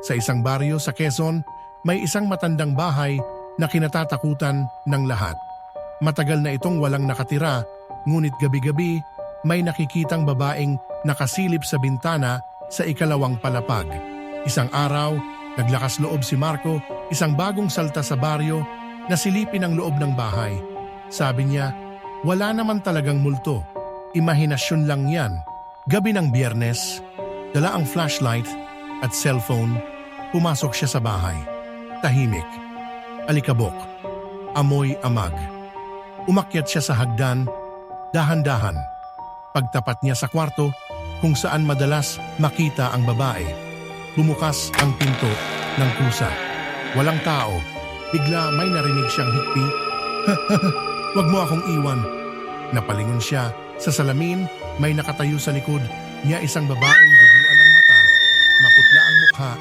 Sa isang baryo sa Quezon, may isang matandang bahay na kinatatakutan ng lahat. Matagal na itong walang nakatira, ngunit gabi-gabi may nakikitang babaeng nakasilip sa bintana sa ikalawang palapag. Isang araw, naglakas loob si Marco, isang bagong salta sa baryo, na silipin ang loob ng bahay. Sabi niya, wala naman talagang multo. Imahinasyon lang yan. Gabi ng Biyernes, dala ang flashlight at cellphone, pumasok siya sa bahay. Tahimik, alikabok, amoy amag. Umakyat siya sa hagdan, dahan-dahan. Pagtapat niya sa kwarto, kung saan madalas makita ang babae, bumukas ang pinto ng kusa. Walang tao. Bigla may narinig siyang hikpi. Wag mo akong iwan. Napalingon siya. Sa salamin, may nakatayo sa likod niya isang babaeng duguan ang mata, maputla ang mukha.